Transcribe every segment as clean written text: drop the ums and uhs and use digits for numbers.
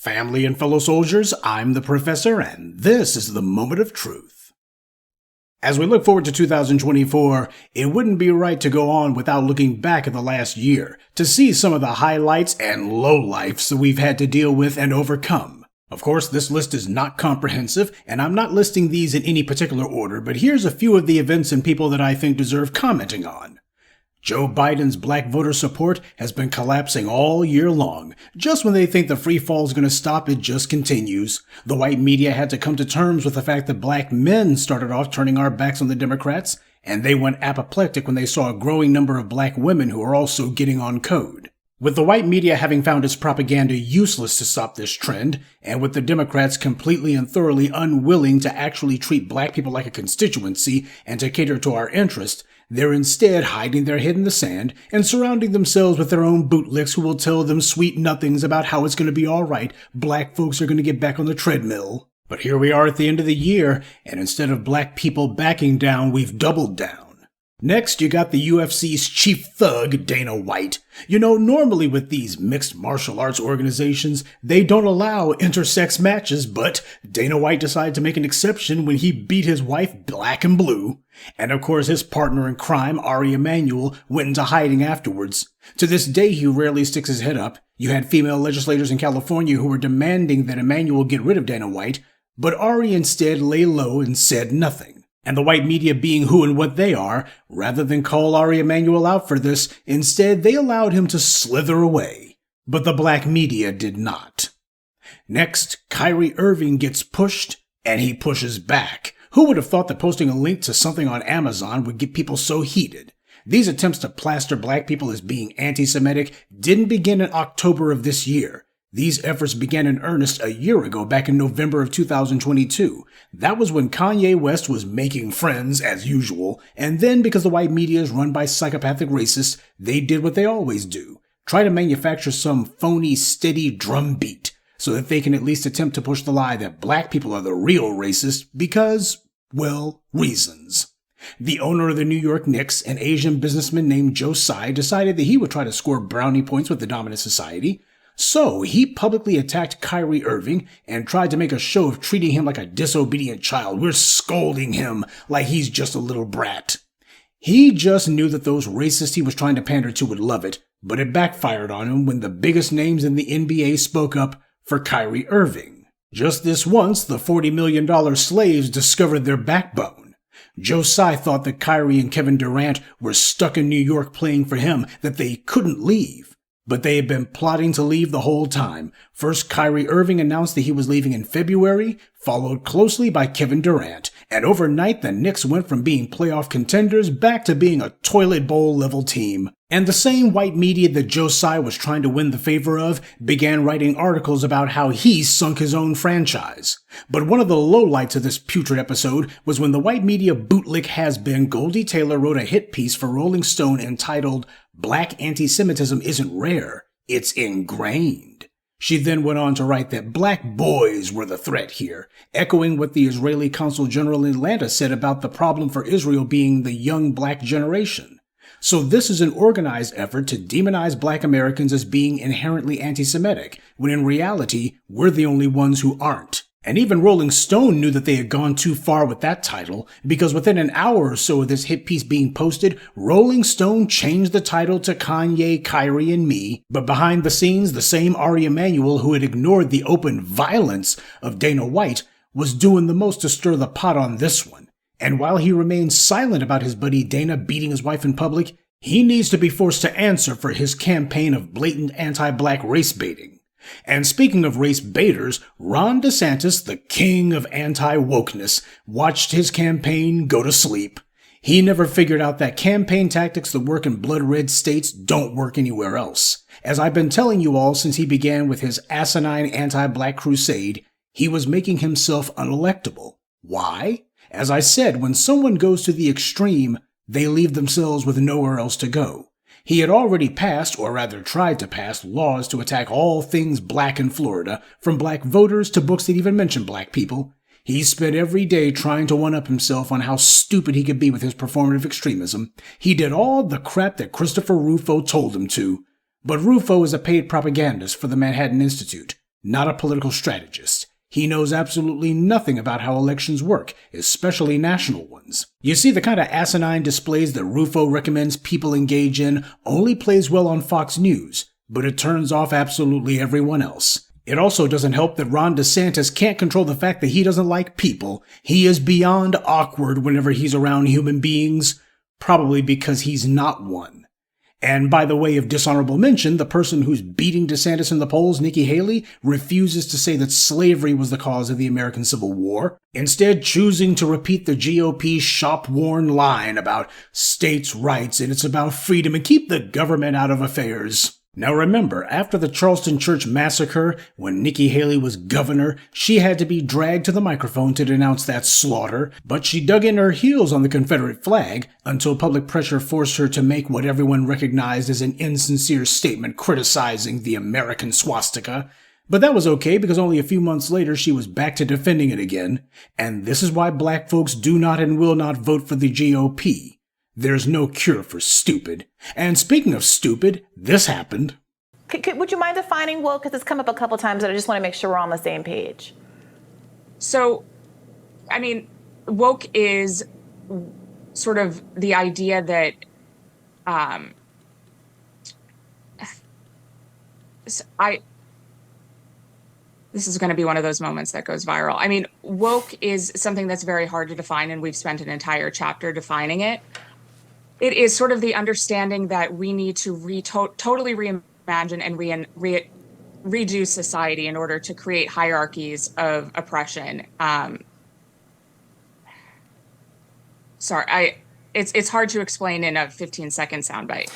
Family and fellow soldiers, I'm the Professor, and this is the Moment of Truth. As we look forward to 2024, it wouldn't be right to go on without looking back at the last year to see some of the highlights and lowlifes that we've had to deal with and overcome. Of course, this list is not comprehensive, and I'm not listing these in any particular order, but here's a few of the events and people that I think deserve commenting on. Joe Biden's black voter support has been collapsing all year long. Just when they think the free fall is going to stop, it just continues. The white media had to come to terms with the fact that black men started off turning our backs on the Democrats, and they went apoplectic when they saw a growing number of black women who are also getting on code. With the white media having found its propaganda useless to stop this trend, and with the Democrats completely and thoroughly unwilling to actually treat black people like a constituency and to cater to our interests, they're instead hiding their head in the sand and surrounding themselves with their own bootlicks who will tell them sweet nothings about how it's going to be all right. Black folks are going to get back on the treadmill. But here we are at the end of the year, and instead of black people backing down, we've doubled down. Next, you got the UFC's chief thug, Dana White. You know, normally with these mixed martial arts organizations, they don't allow intersex matches, but Dana White decided to make an exception when he beat his wife black and blue. And of course, his partner in crime, Ari Emanuel, went into hiding afterwards. To this day, he rarely sticks his head up. You had female legislators in California who were demanding that Emanuel get rid of Dana White, but Ari instead lay low and said nothing. And the white media, being who and what they are, rather than call Ari Emanuel out for this, instead they allowed him to slither away. But the black media did not. Next, Kyrie Irving gets pushed, and he pushes back. Who would have thought that posting a link to something on Amazon would get people so heated? These attempts to plaster black people as being anti-Semitic didn't begin in October of this year. These efforts began in earnest a year ago, back in November of 2022. That was when Kanye West was making friends, as usual, and then because the white media is run by psychopathic racists, they did what they always do. Try to manufacture some phony, steady drum beat, so that they can at least attempt to push the lie that black people are the real racists because, well, reasons. The owner of the New York Knicks, an Asian businessman named Joe Tsai, decided that he would try to score brownie points with the dominant society. So he publicly attacked Kyrie Irving and tried to make a show of treating him like a disobedient child. We're scolding him like he's just a little brat. He just knew that those racists he was trying to pander to would love it, but it backfired on him when the biggest names in the NBA spoke up for Kyrie Irving. Just this once, the $40 million slaves discovered their backbone. Joe Tsai thought that Kyrie and Kevin Durant were stuck in New York playing for him, that they couldn't leave. But they had been plotting to leave the whole time. First, Kyrie Irving announced that he was leaving in February, followed closely by Kevin Durant. And overnight, the Knicks went from being playoff contenders back to being a toilet bowl level team. And the same white media that Joe Tsai was trying to win the favor of began writing articles about how he sunk his own franchise. But one of the lowlights of this putrid episode was when the white media bootlick has-been Goldie Taylor wrote a hit piece for Rolling Stone entitled "Black Anti-Semitism Isn't Rare, It's Ingrained." She then went on to write that black boys were the threat here, echoing what the Israeli Consul General in Atlanta said about the problem for Israel being the young black generation. So this is an organized effort to demonize black Americans as being inherently anti-Semitic, when in reality, we're the only ones who aren't. And even Rolling Stone knew that they had gone too far with that title, because within an hour or so of this hit piece being posted, Rolling Stone changed the title to Kanye, Kyrie, and Me, but behind the scenes, the same Ari Emanuel who had ignored the open violence of Dana White was doing the most to stir the pot on this one. And while he remains silent about his buddy Dana beating his wife in public, he needs to be forced to answer for his campaign of blatant anti-black race baiting. And speaking of race baiters, Ron DeSantis, the king of anti-wokeness, watched his campaign go to sleep. He never figured out that campaign tactics that work in blood-red states don't work anywhere else. As I've been telling you all since he began with his asinine anti-black crusade, he was making himself unelectable. Why? As I said, when someone goes to the extreme, they leave themselves with nowhere else to go. He had already passed, or rather tried to pass, laws to attack all things black in Florida, from black voters to books that even mention black people. He spent every day trying to one-up himself on how stupid he could be with his performative extremism. He did all the crap that Christopher Rufo told him to. But Rufo is a paid propagandist for the Manhattan Institute. not a political strategist. He knows absolutely nothing about how elections work, especially national ones. You see, the kind of asinine displays that Rufo recommends people engage in only plays well on Fox News, but it turns off absolutely everyone else. It also doesn't help that Ron DeSantis can't control the fact that he doesn't like people. He is beyond awkward whenever he's around human beings, probably because he's not one. And by the way of dishonorable mention, the person who's beating DeSantis in the polls, Nikki Haley, refuses to say that slavery was the cause of the American Civil War, instead choosing to repeat the GOP's shop-worn line about states' rights and it's about freedom and keep the government out of affairs. Now remember, after the Charleston Church massacre, when Nikki Haley was governor, she had to be dragged to the microphone to denounce that slaughter, but she dug in her heels on the Confederate flag until public pressure forced her to make what everyone recognized as an insincere statement criticizing the American swastika. But that was okay because only a few months later she was back to defending it again, and this is why black folks do not and will not vote for the GOP. There's no cure for stupid. And speaking of stupid, this happened. Would you mind defining woke? Because it's come up a couple times, and I just want to make sure we're on the same page. So, I mean, woke is sort of the idea that this is going to be one of those moments that goes viral. I mean, woke is something that's very hard to define, and we've spent an entire chapter defining it. It is sort of the understanding that we need to totally reimagine and redo society in order to create hierarchies of oppression. It's hard to explain in a 15-second soundbite.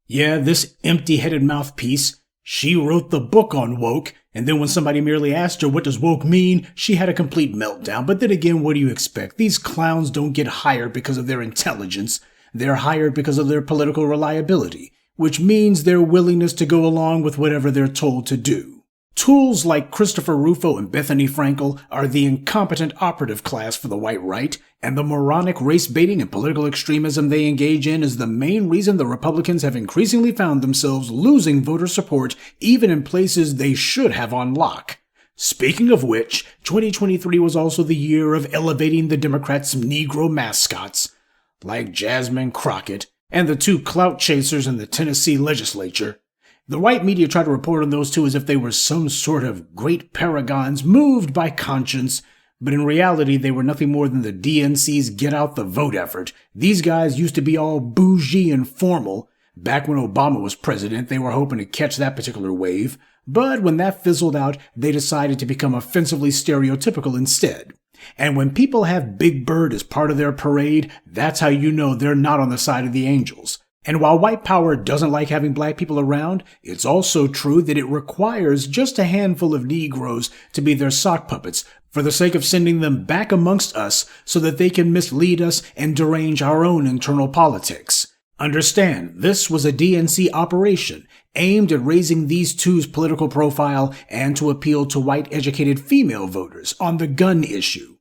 Yeah, this empty-headed mouthpiece, she wrote the book on woke, and then when somebody merely asked her what does woke mean, she had a complete meltdown. But then again, what do you expect? These clowns don't get hired because of their intelligence. They're hired because of their political reliability, which means their willingness to go along with whatever they're told to do. Tools like Christopher Rufo and Bethany Frankel are the incompetent operative class for the white right, and the moronic race baiting and political extremism they engage in is the main reason the Republicans have increasingly found themselves losing voter support even in places they should have on lock. Speaking of which, 2023 was also the year of elevating the Democrats' Negro mascots, like Jasmine Crockett and the two clout chasers in the Tennessee legislature. The white media tried to report on those two as if they were some sort of great paragons moved by conscience, but in reality they were nothing more than the DNC's Get Out the Vote effort. These guys used to be all bougie and formal. Back when Obama was president, they were hoping to catch that particular wave, but when that fizzled out, they decided to become offensively stereotypical instead. And when people have Big Bird as part of their parade, that's how you know they're not on the side of the angels. And while white power doesn't like having black people around, it's also true that it requires just a handful of Negroes to be their sock puppets for the sake of sending them back amongst us so that they can mislead us and derange our own internal politics. Understand, this was a DNC operation aimed at raising these two's political profile and to appeal to white educated female voters on the gun issue.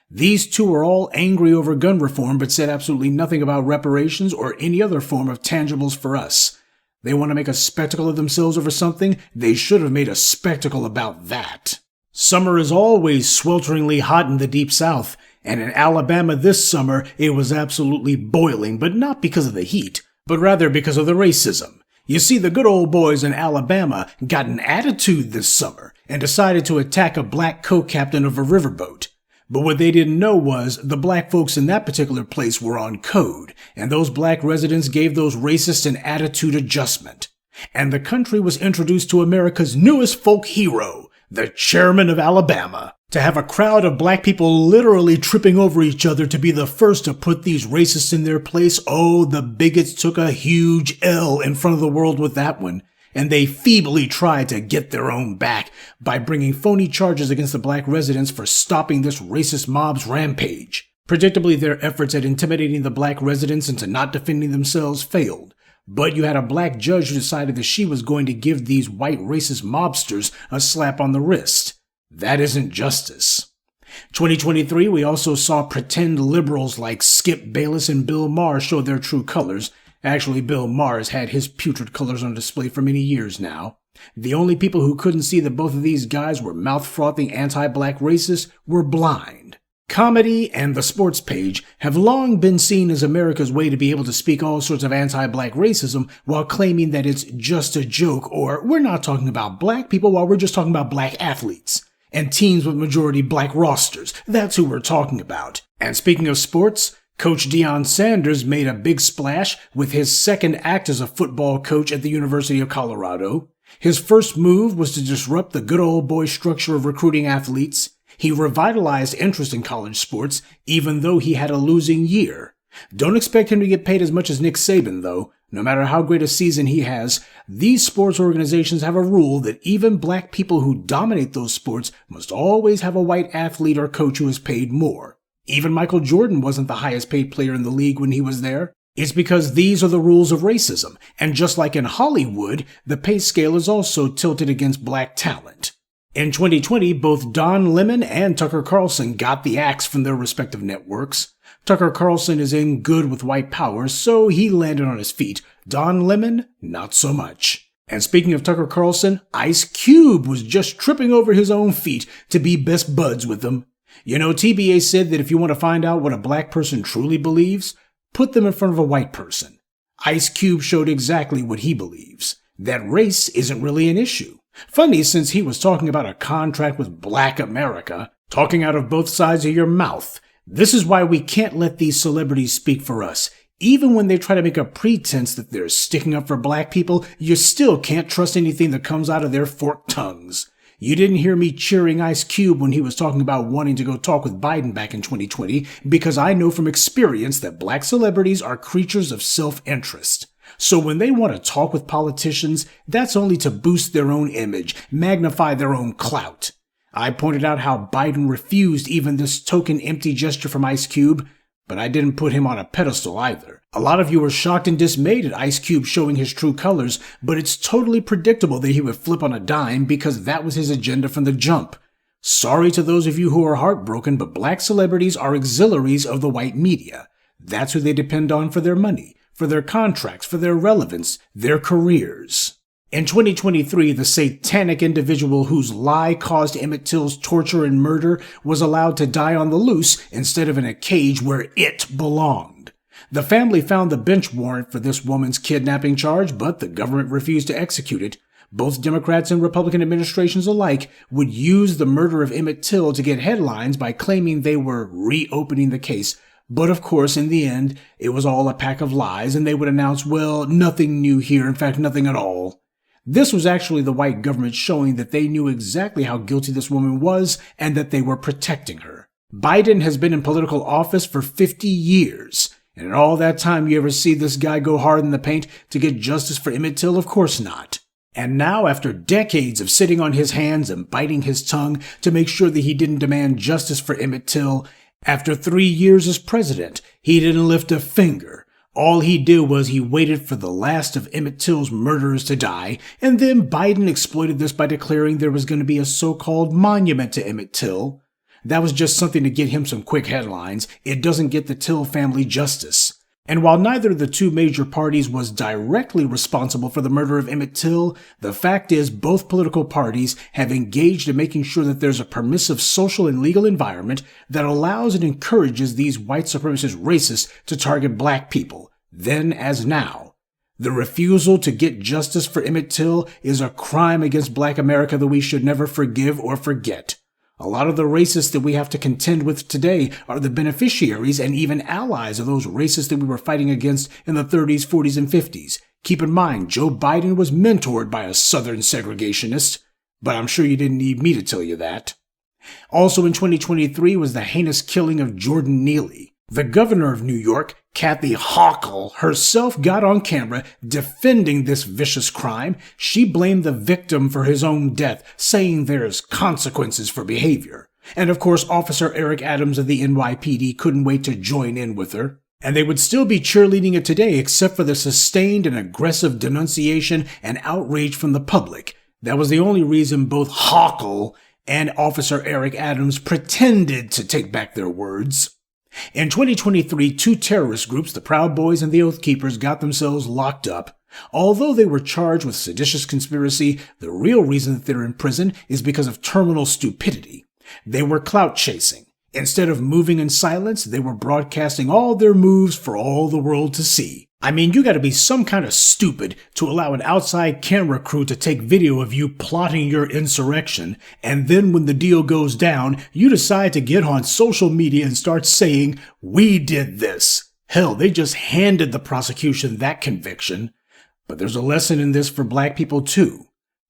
These two are all angry over gun reform but said absolutely nothing about reparations or any other form of tangibles for us. They want to make a spectacle of themselves over something, they should have made a spectacle about that. Summer is always swelteringly hot in the Deep South, and in Alabama this summer it was absolutely boiling, but not because of the heat, but rather because of the racism. You see, the good old boys in Alabama got an attitude this summer and decided to attack a black co-captain of a riverboat. But what they didn't know was the black folks in that particular place were on code, and those black residents gave those racists an attitude adjustment. And the country was introduced to America's newest folk hero, the chairman of Alabama. To have a crowd of black people literally tripping over each other to be the first to put these racists in their place, oh, the bigots took a huge L in front of the world with that one. And they feebly tried to get their own back by bringing phony charges against the black residents for stopping this racist mob's rampage. Predictably, their efforts at intimidating the black residents into not defending themselves failed. But you had a black judge who decided that she was going to give these white racist mobsters a slap on the wrist. That isn't justice. 2023, we also saw pretend liberals like Skip Bayless and Bill Maher show their true colors. Actually, Bill Maher has had his putrid colors on display for many years now. The only people who couldn't see that both of these guys were mouth-frothing anti-black racists were blind. Comedy and the sports page have long been seen as America's way to be able to speak all sorts of anti-black racism while claiming that it's just a joke, or we're not talking about black people while we're just talking about black athletes and teams with majority black rosters. That's who we're talking about. And speaking of sports, Coach Deion Sanders made a big splash with his second act as a football coach at the University of Colorado. His first move was to disrupt the good old boy structure of recruiting athletes. He revitalized interest in college sports, even though he had a losing year. Don't expect him to get paid as much as Nick Saban, though. No matter how great a season he has, these sports organizations have a rule that even black people who dominate those sports must always have a white athlete or coach who is paid more. Even Michael Jordan wasn't the highest paid player in the league when he was there. It's because these are the rules of racism, and just like in Hollywood, the pay scale is also tilted against black talent. In 2020, both Don Lemon and Tucker Carlson got the axe from their respective networks. Tucker Carlson is in good with white power, so he landed on his feet. Don Lemon, not so much. And speaking of Tucker Carlson, Ice Cube was just tripping over his own feet to be best buds with them. You know, TBA said that if you want to find out what a black person truly believes, put them in front of a white person. Ice Cube showed exactly what he believes, that race isn't really an issue. Funny, since he was talking about a contract with Black America, talking out of both sides of your mouth. This is why we can't let these celebrities speak for us. Even when they try to make a pretense that they're sticking up for black people, you still can't trust anything that comes out of their forked tongues. You didn't hear me cheering Ice Cube when he was talking about wanting to go talk with Biden back in 2020, because I know from experience that black celebrities are creatures of self-interest. So when they want to talk with politicians, that's only to boost their own image, magnify their own clout. I pointed out how Biden refused even this token empty gesture from Ice Cube, but I didn't put him on a pedestal either. A lot of you were shocked and dismayed at Ice Cube showing his true colors, but it's totally predictable that he would flip on a dime because that was his agenda from the jump. Sorry to those of you who are heartbroken, but black celebrities are auxiliaries of the white media. That's who they depend on for their money, for their contracts, for their relevance, their careers. In 2023, the satanic individual whose lie caused Emmett Till's torture and murder was allowed to die on the loose instead of in a cage where it belonged. The family found the bench warrant for this woman's kidnapping charge, but the government refused to execute it. Both Democrats and Republican administrations alike would use the murder of Emmett Till to get headlines by claiming they were reopening the case. But of course, in the end, it was all a pack of lies, and they would announce, well, nothing new here, in fact, nothing at all. This was actually the white government showing that they knew exactly how guilty this woman was and that they were protecting her. Biden has been in political office for 50 years. And in all that time, you ever see this guy go hard in the paint to get justice for Emmett Till? Of course not. And now, after decades of sitting on his hands and biting his tongue to make sure that he didn't demand justice for Emmett Till, after 3 years as president, he didn't lift a finger. All he did was he waited for the last of Emmett Till's murderers to die, and then Biden exploited this by declaring there was going to be a so-called monument to Emmett Till. That was just something to get him some quick headlines. It doesn't get the Till family justice. And while neither of the two major parties was directly responsible for the murder of Emmett Till, the fact is both political parties have engaged in making sure that there's a permissive social and legal environment that allows and encourages these white supremacist racists to target black people, then as now. The refusal to get justice for Emmett Till is a crime against black America that we should never forgive or forget. A lot of the racists that we have to contend with today are the beneficiaries and even allies of those racists that we were fighting against in the 30s, 40s, and 50s. Keep in mind, Joe Biden was mentored by a Southern segregationist, but I'm sure you didn't need me to tell you that. Also in 2023 was the heinous killing of Jordan Neely. The governor of New York, Kathy Hochul, herself got on camera defending this vicious crime. She blamed the victim for his own death, saying there's consequences for behavior. And of course, Officer Eric Adams of the NYPD couldn't wait to join in with her. And they would still be cheerleading it today except for the sustained and aggressive denunciation and outrage from the public. That was the only reason both Hochul and Officer Eric Adams pretended to take back their words. In 2023, two terrorist groups, the Proud Boys and the Oath Keepers, got themselves locked up. Although they were charged with seditious conspiracy, the real reason that they're in prison is because of terminal stupidity. They were clout chasing. Instead of moving in silence, they were broadcasting all their moves for all the world to see. I mean, you gotta be some kind of stupid to allow an outside camera crew to take video of you plotting your insurrection, and then when the deal goes down, you decide to get on social media and start saying, "We did this." Hell, they just handed the prosecution that conviction. But there's a lesson in this for black people too.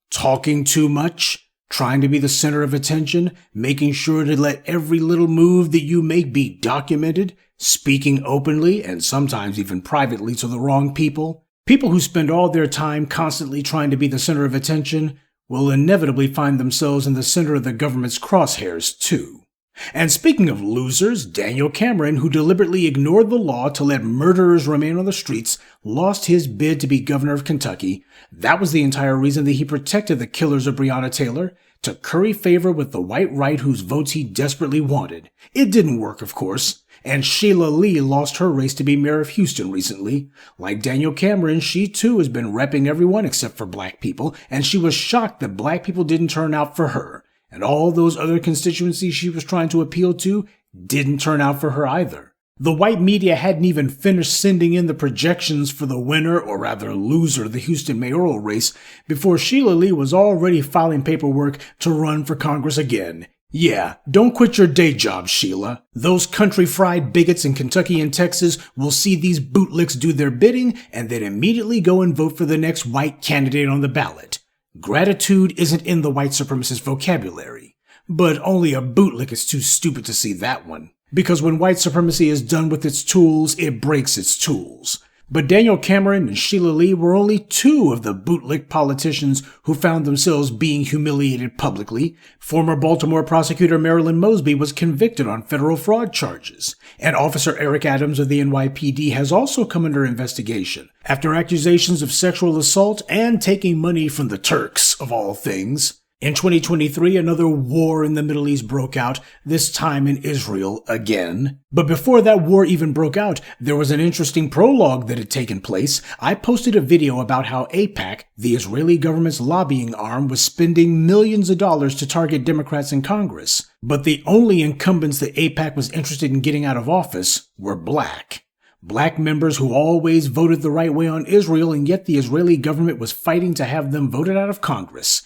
Talking too much, trying to be the center of attention, making sure to let every little move that you make be documented, speaking openly and sometimes even privately to the wrong people. People who spend all their time constantly trying to be the center of attention will inevitably find themselves in the center of the government's crosshairs too. And speaking of losers, Daniel Cameron, who deliberately ignored the law to let murderers remain on the streets, lost his bid to be governor of Kentucky. That was the entire reason that he protected the killers of Breonna Taylor, to curry favor with the white right whose votes he desperately wanted. It didn't work, of course. And Sheila Lee lost her race to be mayor of Houston recently. Like Daniel Cameron, she too has been repping everyone except for black people, and she was shocked that black people didn't turn out for her. And all those other constituencies she was trying to appeal to didn't turn out for her either. The white media hadn't even finished sending in the projections for the winner, or rather loser, of the Houston mayoral race before Sheila Lee was already filing paperwork to run for Congress again. Yeah, don't quit your day job, Sheila. Those country-fried bigots in Kentucky and Texas will see these bootlicks do their bidding and then immediately go and vote for the next white candidate on the ballot. Gratitude isn't in the white supremacist vocabulary, but only a bootlick is too stupid to see that one. Because when white supremacy is done with its tools, it breaks its tools. But Daniel Cameron and Sheila Lee were only two of the bootlick politicians who found themselves being humiliated publicly. Former Baltimore prosecutor Marilyn Mosby was convicted on federal fraud charges, and Officer Eric Adams of the NYPD has also come under investigation after accusations of sexual assault and taking money from the Turks, of all things. In 2023, another war in the Middle East broke out, this time in Israel again. But before that war even broke out, there was an interesting prologue that had taken place. I posted a video about how AIPAC, the Israeli government's lobbying arm, was spending millions of dollars to target Democrats in Congress. But the only incumbents that AIPAC was interested in getting out of office were black. Black members who always voted the right way on Israel, and yet the Israeli government was fighting to have them voted out of Congress.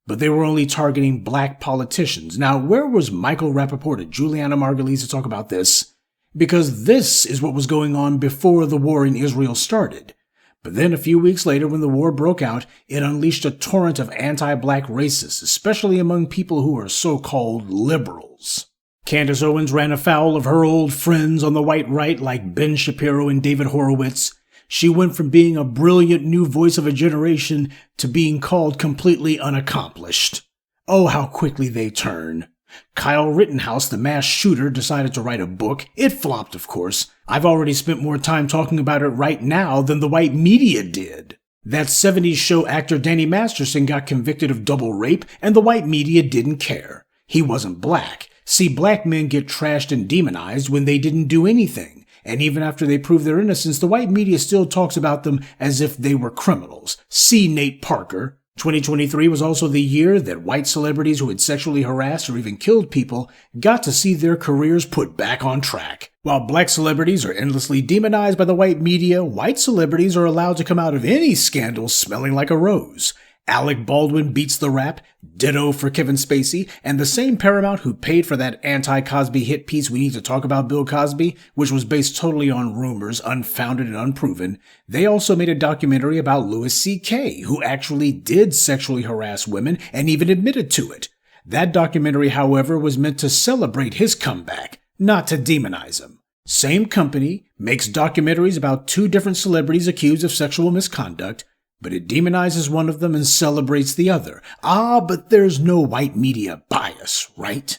But they were only targeting black politicians. Now, where was Michael Rappaport and Juliana Margulies to talk about this? Because this is what was going on before the war in Israel started. But then a few weeks later, when the war broke out, it unleashed a torrent of anti-black racists, especially among people who are so-called liberals. Candace Owens ran afoul of her old friends on the white right like Ben Shapiro and David Horowitz. She went from being a brilliant new voice of a generation to being called completely unaccomplished. Oh, how quickly they turn. Kyle Rittenhouse, the mass shooter, decided to write a book. It flopped, of course. I've already spent more time talking about it right now than the white media did. That 70s show actor Danny Masterson got convicted of double rape, and the white media didn't care. He wasn't black. See, black men get trashed and demonized when they didn't do anything. And even after they prove their innocence, the white media still talks about them as if they were criminals. See Nate Parker. 2023 was also the year that white celebrities who had sexually harassed or even killed people got to see their careers put back on track. While black celebrities are endlessly demonized by the white media, white celebrities are allowed to come out of any scandal smelling like a rose. Alec Baldwin beats the rap, ditto for Kevin Spacey, and the same Paramount who paid for that anti-Cosby hit piece We Need to Talk About Bill Cosby, which was based totally on rumors, unfounded and unproven, they also made a documentary about Louis C.K., who actually did sexually harass women and even admitted to it. That documentary, however, was meant to celebrate his comeback, not to demonize him. Same company makes documentaries about two different celebrities accused of sexual misconduct, but it demonizes one of them and celebrates the other. Ah, but there's no white media bias, right?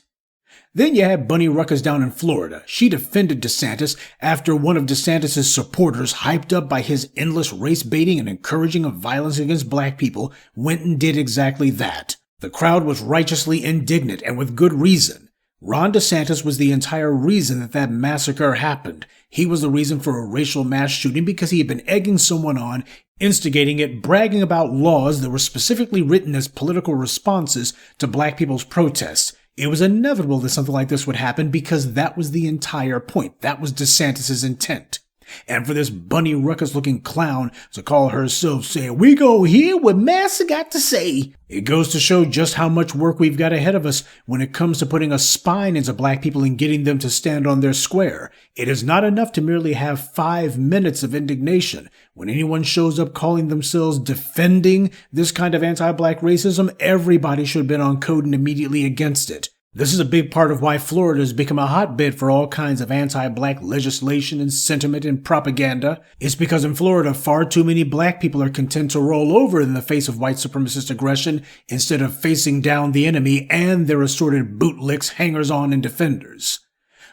Then you had Bunny Ruckus down in Florida. She defended DeSantis after one of DeSantis' supporters, hyped up by his endless race baiting and encouraging of violence against black people, went and did exactly that. The crowd was righteously indignant, and with good reason. Ron DeSantis was the entire reason that massacre happened. He was the reason for a racial mass shooting because he had been egging someone on, instigating it, bragging about laws that were specifically written as political responses to black people's protests. It was inevitable that something like this would happen because that was the entire point. That was DeSantis' intent. And for this bunny ruckus-looking clown to call herself saying, "We go hear what Massa got to say," it goes to show just how much work we've got ahead of us when it comes to putting a spine into black people and getting them to stand on their square. It is not enough to merely have 5 minutes of indignation. When anyone shows up calling themselves defending this kind of anti-black racism, everybody should have been on code and immediately against it. This is a big part of why Florida has become a hotbed for all kinds of anti-black legislation and sentiment and propaganda. It's because in Florida, far too many black people are content to roll over in the face of white supremacist aggression instead of facing down the enemy and their assorted bootlicks, hangers-on, and defenders.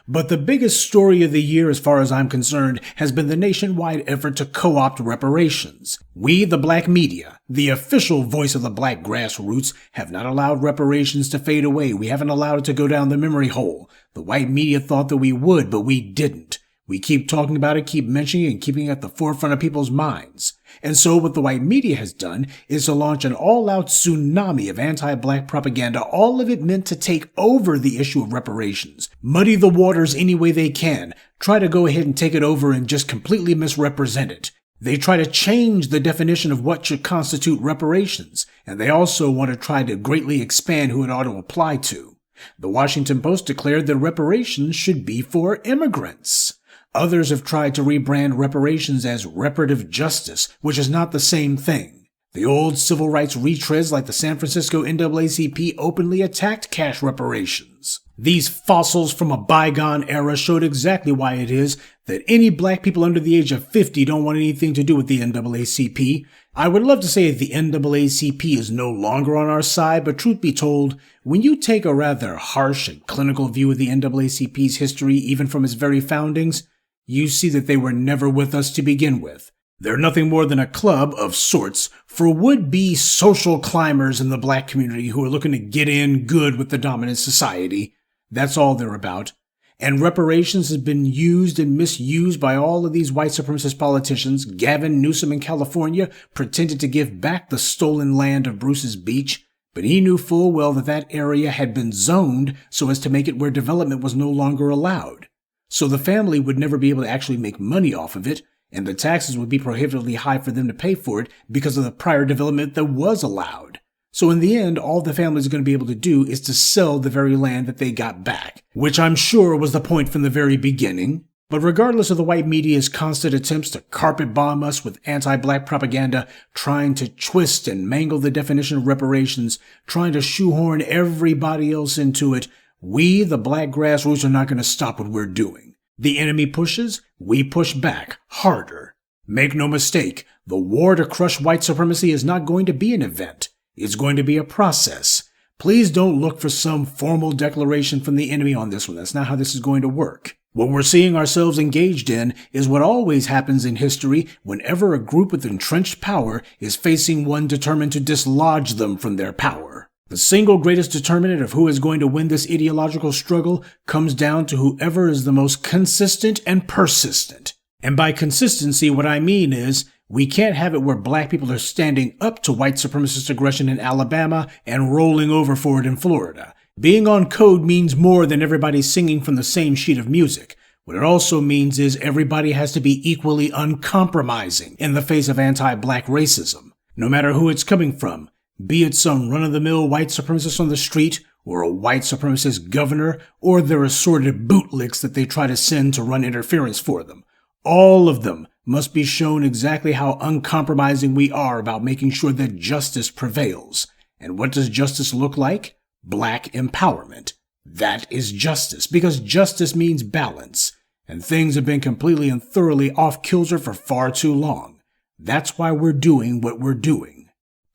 But the biggest story of the year, as far as I'm concerned, has been the nationwide effort to co-opt reparations. We, the black media, the official voice of the black grassroots, have not allowed reparations to fade away. We haven't allowed it to go down the memory hole. The white media thought that we would, but we didn't. We keep talking about it, keep mentioning it, and keeping it at the forefront of people's minds. And so what the white media has done is to launch an all-out tsunami of anti-black propaganda, all of it meant to take over the issue of reparations, muddy the waters any way they can, try to go ahead and take it over and just completely misrepresent it. They try to change the definition of what should constitute reparations, and they also want to try to greatly expand who it ought to apply to. The Washington Post declared that reparations should be for immigrants. Others have tried to rebrand reparations as reparative justice, which is not the same thing. The old civil rights retreads like the San Francisco NAACP openly attacked cash reparations. These fossils from a bygone era showed exactly why it is that any black people under the age of 50 don't want anything to do with the NAACP. I would love to say that the NAACP is no longer on our side, but truth be told, when you take a rather harsh and clinical view of the NAACP's history, even from its very foundings, you see that they were never with us to begin with. They're nothing more than a club of sorts for would-be social climbers in the black community who are looking to get in good with the dominant society. That's all they're about. And reparations has been used and misused by all of these white supremacist politicians. Gavin Newsom in California pretended to give back the stolen land of Bruce's Beach, but he knew full well that that area had been zoned so as to make it where development was no longer allowed. So the family would never be able to actually make money off of it, and the taxes would be prohibitively high for them to pay for it because of the prior development that was allowed. So in the end, all the family is going to be able to do is to sell the very land that they got back, which I'm sure was the point from the very beginning. But regardless of the white media's constant attempts to carpet bomb us with anti-black propaganda, trying to twist and mangle the definition of reparations, trying to shoehorn everybody else into it, we, the black grassroots, are not going to stop what we're doing. The enemy pushes, we push back, harder. Make no mistake, the war to crush white supremacy is not going to be an event. It's going to be a process. Please don't look for some formal declaration from the enemy on this one. That's not how this is going to work. What we're seeing ourselves engaged in is what always happens in history whenever a group with entrenched power is facing one determined to dislodge them from their power. The single greatest determinant of who is going to win this ideological struggle comes down to whoever is the most consistent and persistent. And by consistency, what I mean is, we can't have it where black people are standing up to white supremacist aggression in Alabama and rolling over for it in Florida. Being on code means more than everybody singing from the same sheet of music. What it also means is everybody has to be equally uncompromising in the face of anti-black racism, no matter who it's coming from. Be it some run-of-the-mill white supremacist on the street, or a white supremacist governor, or their assorted bootlicks that they try to send to run interference for them. All of them must be shown exactly how uncompromising we are about making sure that justice prevails. And what does justice look like? Black empowerment. That is justice, because justice means balance. And things have been completely and thoroughly off-kilter for far too long. That's why we're doing what we're doing.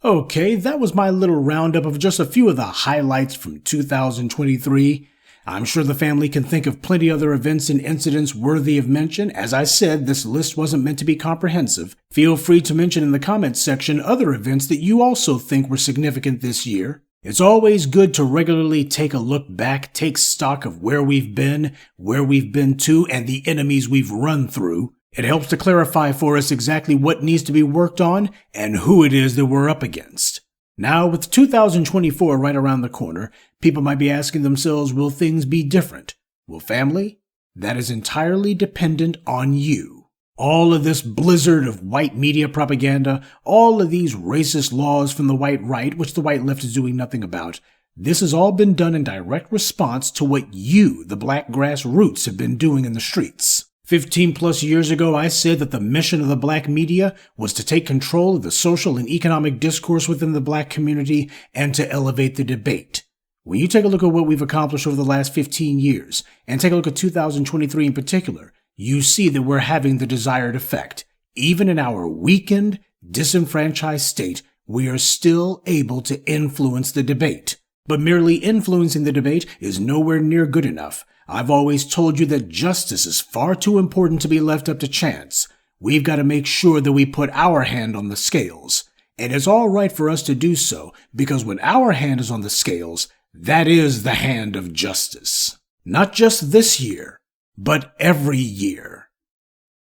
Okay, that was my little roundup of just a few of the highlights from 2023. I'm sure the family can think of plenty other events and incidents worthy of mention. As I said, this list wasn't meant to be comprehensive. Feel free to mention in the comments section other events that you also think were significant this year. It's always good to regularly take a look back, take stock of where we've been to, and the enemies we've run through. It helps to clarify for us exactly what needs to be worked on and who it is that we're up against. Now, with 2024 right around the corner, people might be asking themselves, will things be different? Well, family, that is entirely dependent on you. All of this blizzard of white media propaganda, all of these racist laws from the white right, which the white left is doing nothing about, this has all been done in direct response to what you, the black grassroots, have been doing in the streets. 15 plus years ago, I said that the mission of the black media was to take control of the social and economic discourse within the black community and to elevate the debate. When you take a look at what we've accomplished over the last 15 years, and take a look at 2023 in particular, you see that we're having the desired effect. Even in our weakened, disenfranchised state, we are still able to influence the debate. But merely influencing the debate is nowhere near good enough. I've always told you that justice is far too important to be left up to chance. We've got to make sure that we put our hand on the scales. And it's all right for us to do so, because when our hand is on the scales, that is the hand of justice. Not just this year, but every year.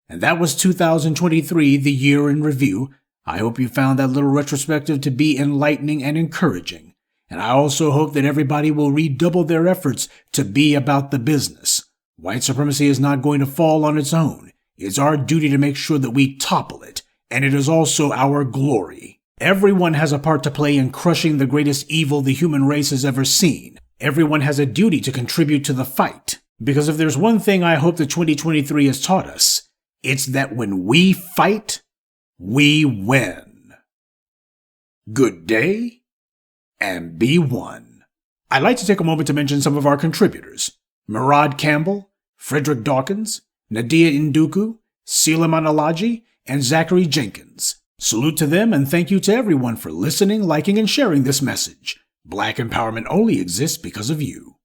And that was 2023, the year in review. I hope you found that little retrospective to be enlightening and encouraging. And I also hope that everybody will redouble their efforts to be about the business. White supremacy is not going to fall on its own. It's our duty to make sure that we topple it, and it is also our glory. Everyone has a part to play in crushing the greatest evil the human race has ever seen. Everyone has a duty to contribute to the fight. Because if there's one thing I hope that 2023 has taught us, it's that when we fight, we win. Good day, and be one. I'd like to take a moment to mention some of our contributors: Murad Campbell, Frederick Dawkins, Nadia Induku, Sila Manalaji, and Zachary Jenkins. Salute to them, and thank you to everyone for listening, liking, and sharing this message. Black empowerment only exists because of you.